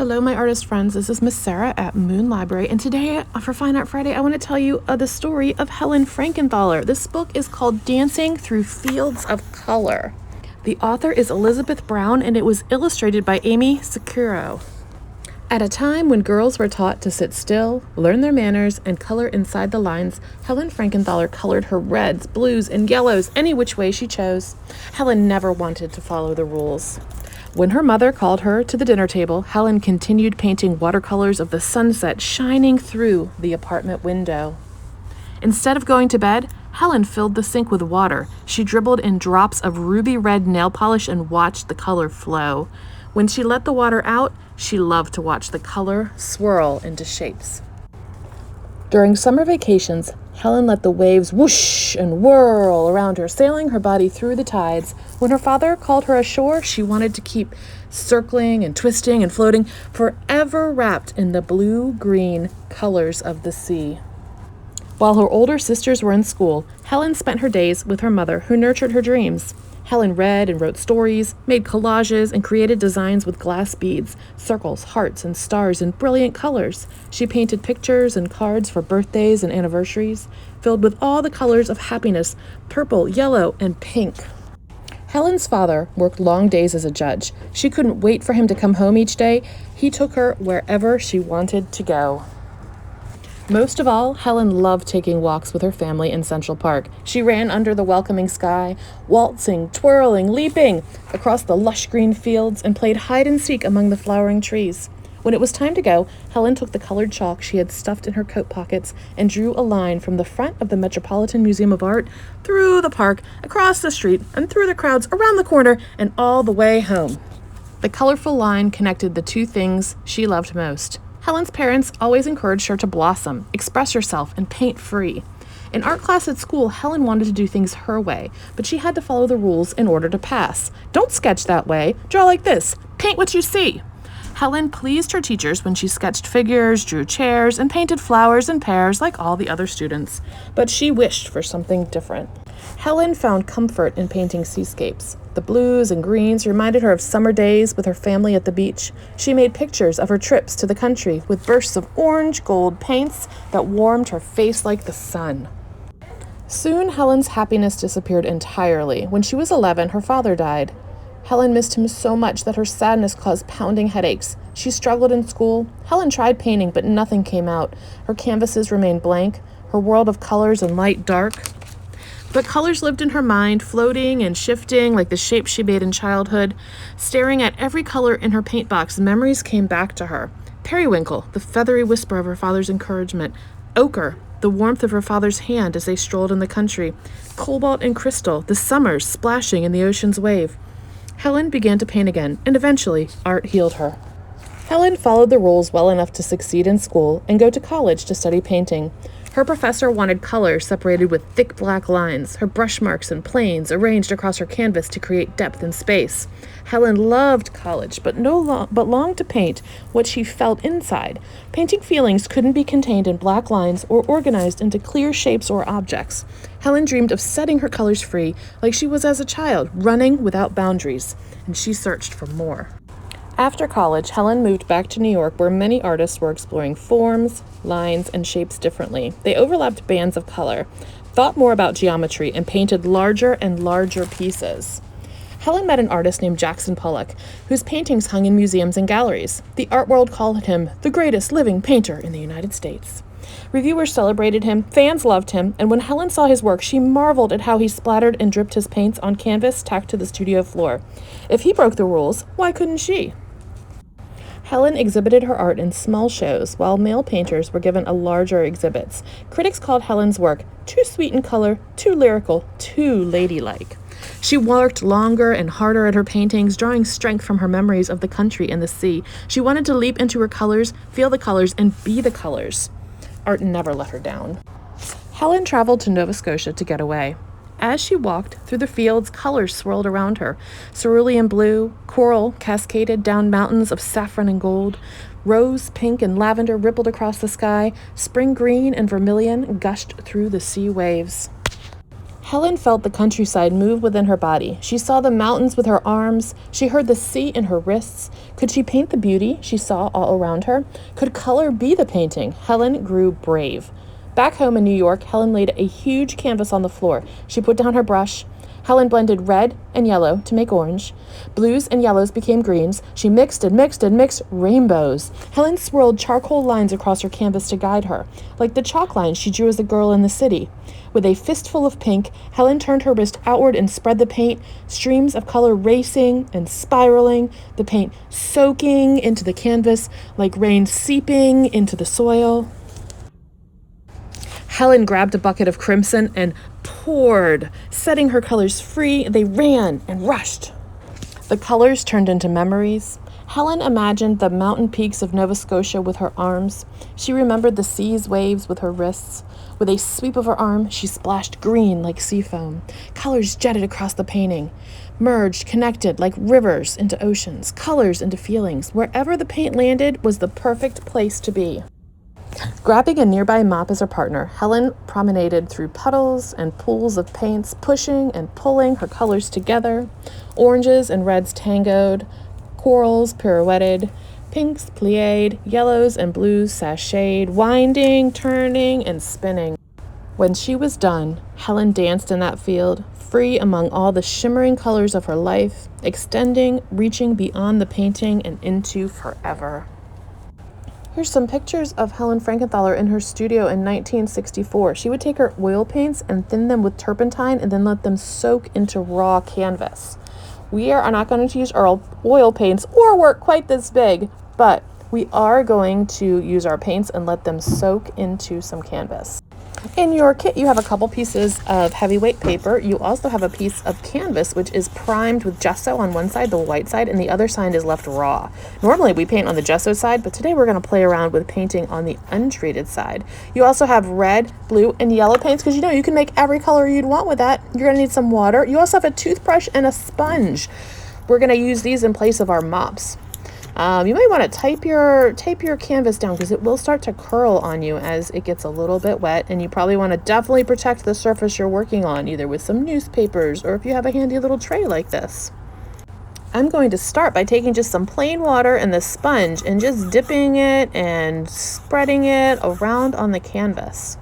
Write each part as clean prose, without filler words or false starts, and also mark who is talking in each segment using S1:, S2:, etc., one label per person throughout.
S1: Hello, my artist friends. This is Miss Sarah at Moon Library, and today for Fine Art Friday, I want to tell you the story of Helen Frankenthaler. This book is called Dancing Through Fields of Color. The author is Elizabeth Brown, and it was illustrated by Amy Sakuro. At a time when girls were taught to sit still, learn their manners, and color inside the lines, Helen Frankenthaler colored her reds, blues, and yellows any which way she chose. Helen never wanted to follow the rules. When her mother called her to the dinner table, Helen continued painting watercolors of the sunset shining through the apartment window. Instead of going to bed, Helen filled the sink with water. She dribbled in drops of ruby red nail polish and watched the color flow. When she let the water out, she loved to watch the color swirl into shapes. During summer vacations, Helen let the waves whoosh and whirl around her, sailing her body through the tides. When her father called her ashore, she wanted to keep circling and twisting and floating, forever wrapped in the blue-green colors of the sea. While her older sisters were in school, Helen spent her days with her mother, who nurtured her dreams. Helen read and wrote stories, made collages, and created designs with glass beads, circles, hearts, and stars in brilliant colors. She painted pictures and cards for birthdays and anniversaries, filled with all the colors of happiness, purple, yellow, and pink. Helen's father worked long days as a judge. She couldn't wait for him to come home each day. He took her wherever she wanted to go. Most of all, Helen loved taking walks with her family in Central Park. She ran under the welcoming sky, waltzing, twirling, leaping across the lush green fields, and played hide and seek among the flowering trees. When it was time to go, Helen took the colored chalk she had stuffed in her coat pockets and drew a line from the front of the Metropolitan Museum of Art, through the park, across the street, and through the crowds, around the corner, and all the way home. The colorful line connected the two things she loved most. Helen's parents always encouraged her to blossom, express herself, and paint free. In art class at school, Helen wanted to do things her way, but she had to follow the rules in order to pass. Don't sketch that way. Draw like this. Paint what you see. Helen pleased her teachers when she sketched figures, drew chairs, and painted flowers and pears like all the other students. But she wished for something different. Helen found comfort in painting seascapes. The blues and greens reminded her of summer days with her family at the beach. She made pictures of her trips to the country with bursts of orange gold paints that warmed her face like the sun. Soon, Helen's happiness disappeared entirely. When she was 11, her father died. Helen missed him so much that her sadness caused pounding headaches. She struggled in school. Helen tried painting, but nothing came out. Her canvases remained blank, her world of colors and light dark. But colors lived in her mind, floating and shifting like the shapes she made in childhood. Staring at every color in her paint box, memories came back to her. Periwinkle, the feathery whisper of her father's encouragement. Ochre, the warmth of her father's hand as they strolled in the country. Cobalt and crystal, the summers splashing in the ocean's wave. Helen began to paint again, and eventually, art healed her. Helen followed the rules well enough to succeed in school and go to college to study painting. Her professor wanted color separated with thick black lines, her brush marks and planes arranged across her canvas to create depth and space. Helen loved college, but longed to paint what she felt inside. Painting feelings couldn't be contained in black lines or organized into clear shapes or objects. Helen dreamed of setting her colors free, like she was as a child, running without boundaries, and she searched for more. After college, Helen moved back to New York, where many artists were exploring forms, lines, and shapes differently. They overlapped bands of color, thought more about geometry, and painted larger and larger pieces. Helen met an artist named Jackson Pollock, whose paintings hung in museums and galleries. The art world called him the greatest living painter in the United States. Reviewers celebrated him, fans loved him, and when Helen saw his work, she marveled at how he splattered and dripped his paints on canvas tacked to the studio floor. If he broke the rules, why couldn't she? Helen exhibited her art in small shows, while male painters were given a larger exhibits. Critics called Helen's work too sweet in color, too lyrical, too ladylike. She worked longer and harder at her paintings, drawing strength from her memories of the country and the sea. She wanted to leap into her colors, feel the colors, and be the colors. Art never let her down. Helen traveled to Nova Scotia to get away. As she walked through the fields, colors swirled around her. Cerulean blue, coral cascaded down mountains of saffron and gold. Rose, pink, and lavender rippled across the sky. Spring green and vermilion gushed through the sea waves. Helen felt the countryside move within her body. She saw the mountains with her arms. She heard the sea in her wrists. Could she paint the beauty she saw all around her? Could color be the painting? Helen grew brave. Back home in New York, Helen laid a huge canvas on the floor. She put down her brush. Helen blended red and yellow to make orange. Blues and yellows became greens. She mixed and mixed and mixed rainbows. Helen swirled charcoal lines across her canvas to guide her, like the chalk lines she drew as a girl in the city. With a fistful of pink, Helen turned her wrist outward and spread the paint, streams of color racing and spiraling, the paint soaking into the canvas like rain seeping into the soil. Helen grabbed a bucket of crimson and poured. Setting her colors free, they ran and rushed. The colors turned into memories. Helen imagined the mountain peaks of Nova Scotia with her arms. She remembered the sea's waves with her wrists. With a sweep of her arm, she splashed green like sea foam. Colors jetted across the painting, merged, connected like rivers into oceans, colors into feelings. Wherever the paint landed was the perfect place to be. Grabbing a nearby mop as her partner, Helen promenaded through puddles and pools of paints, pushing and pulling her colors together. Oranges and reds tangoed, corals pirouetted, pinks plied, yellows and blues sashayed, winding, turning, and spinning. When she was done, Helen danced in that field, free among all the shimmering colors of her life, extending, reaching beyond the painting and into forever. Here's some pictures of Helen Frankenthaler in her studio in 1964. She would take her oil paints and thin them with turpentine and then let them soak into raw canvas. We are not going to use our oil paints or work quite this big, but we are going to use our paints and let them soak into some canvas. In your kit, you have a couple pieces of heavyweight paper. You also have a piece of canvas, which is primed with gesso on one side, the white side, and the other side is left raw. Normally, we paint on the gesso side, but today we're going to play around with painting on the untreated side. You also have red, blue, and yellow paints, because you can make every color you'd want with that. You're going to need some water. You also have a toothbrush and a sponge. We're going to use these in place of our mops. You might want to tape your canvas down because it will start to curl on you as it gets a little bit wet, and you probably want to definitely protect the surface you're working on, either with some newspapers or if you have a handy little tray like this. I'm going to start by taking just some plain water and the sponge and just dipping it and spreading it around on the canvas.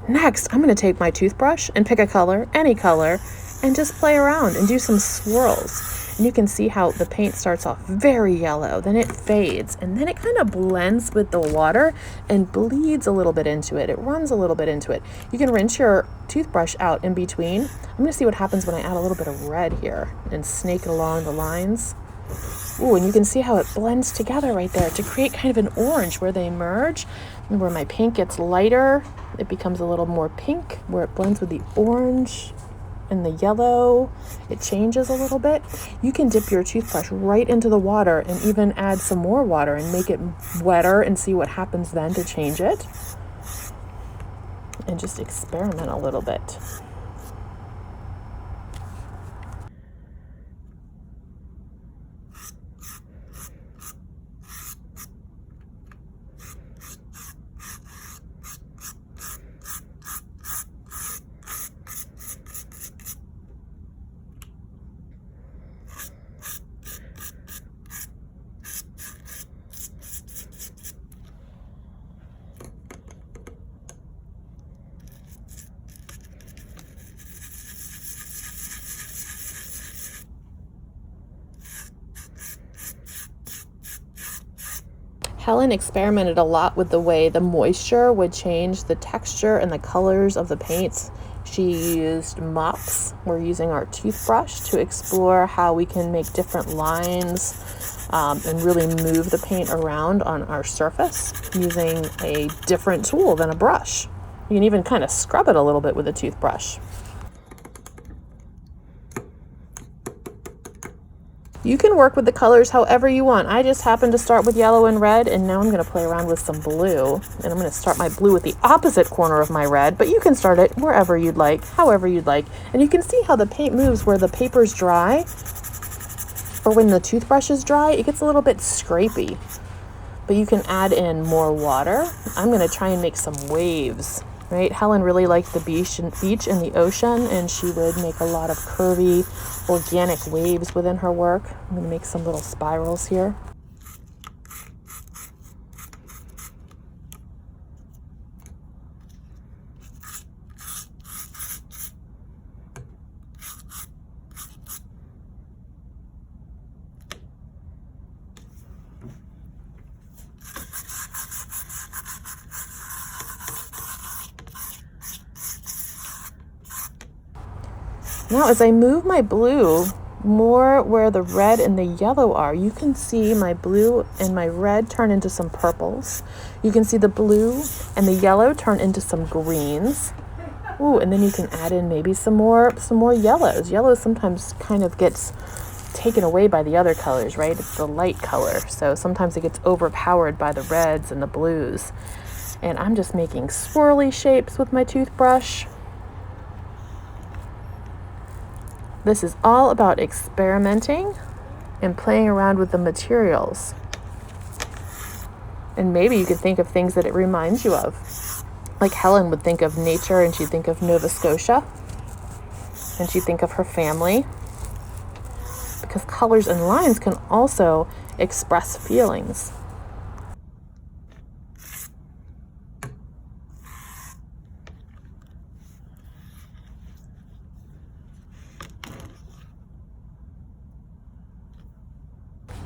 S1: Next, I'm going to take my toothbrush and pick a color, any color, and just play around and do some swirls. And you can see how the paint starts off very yellow, then it fades, and then it kind of blends with the water and bleeds a little bit into it. It runs a little bit into it. You can rinse your toothbrush out in between. I'm going to see what happens when I add a little bit of red here and snake it along the lines. Ooh, and you can see how it blends together right there to create kind of an orange where they merge. And where my pink gets lighter, it becomes a little more pink. Where it blends with the orange and the yellow, it changes a little bit. You can dip your toothbrush right into the water and even add some more water and make it wetter and see what happens then to change it. And just experiment a little bit. Helen experimented a lot with the way the moisture would change the texture and the colors of the paints. She used mops. We're using our toothbrush to explore how we can make different lines and really move the paint around on our surface using a different tool than a brush. You can even kind of scrub it a little bit with a toothbrush. You can work with the colors however you want. I just happened to start with yellow and red, and now I'm going to play around with some blue. And I'm going to start my blue at the opposite corner of my red, but you can start it wherever you'd like, however you'd like. And you can see how the paint moves where the paper's dry, or when the toothbrush is dry, it gets a little bit scrapey. But you can add in more water. I'm going to try and make some waves. Right? Helen really liked the beach and the ocean, and she would make a lot of curvy, organic waves within her work. I'm going to make some little spirals here. Now, as I move my blue more where the red and the yellow are, you can see my blue and my red turn into some purples. You can see the blue and the yellow turn into some greens. Ooh, and then you can add in maybe some more yellows. Yellow sometimes kind of gets taken away by the other colors, right? It's the light color, so sometimes it gets overpowered by the reds and the blues. And I'm just making swirly shapes with my toothbrush. This is all about experimenting and playing around with the materials. And maybe you could think of things that it reminds you of. Like Helen would think of nature, and she'd think of Nova Scotia, and she'd think of her family. Because colors and lines can also express feelings.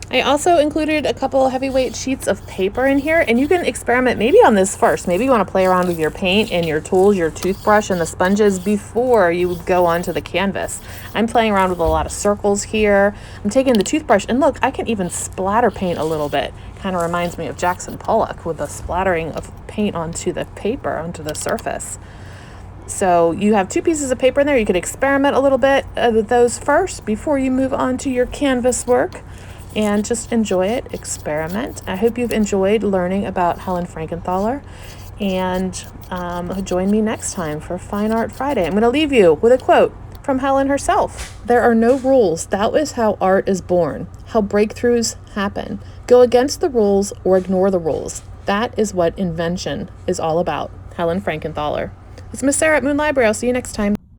S1: I also included a couple heavyweight sheets of paper in here, and you can experiment maybe on this first. Maybe you want to play around with your paint and your tools, your toothbrush and the sponges before you go onto the canvas. I'm playing around with a lot of circles here. I'm taking the toothbrush, and look, I can even splatter paint a little bit. Kind of reminds me of Jackson Pollock with the splattering of paint onto the paper, onto the surface. So you have 2 pieces of paper in there. You could experiment a little bit with those first before you move on to your canvas work. And just enjoy it, experiment. I hope you've enjoyed learning about Helen Frankenthaler, and join me next time for Fine Art Friday. I'm going to leave you with a quote from Helen herself. "There are no rules. That is how art is born, how breakthroughs happen. Go against the rules or ignore the rules. That is what invention is all about." Helen Frankenthaler. It's Miss Sarah at Moon Library. I'll see you next time.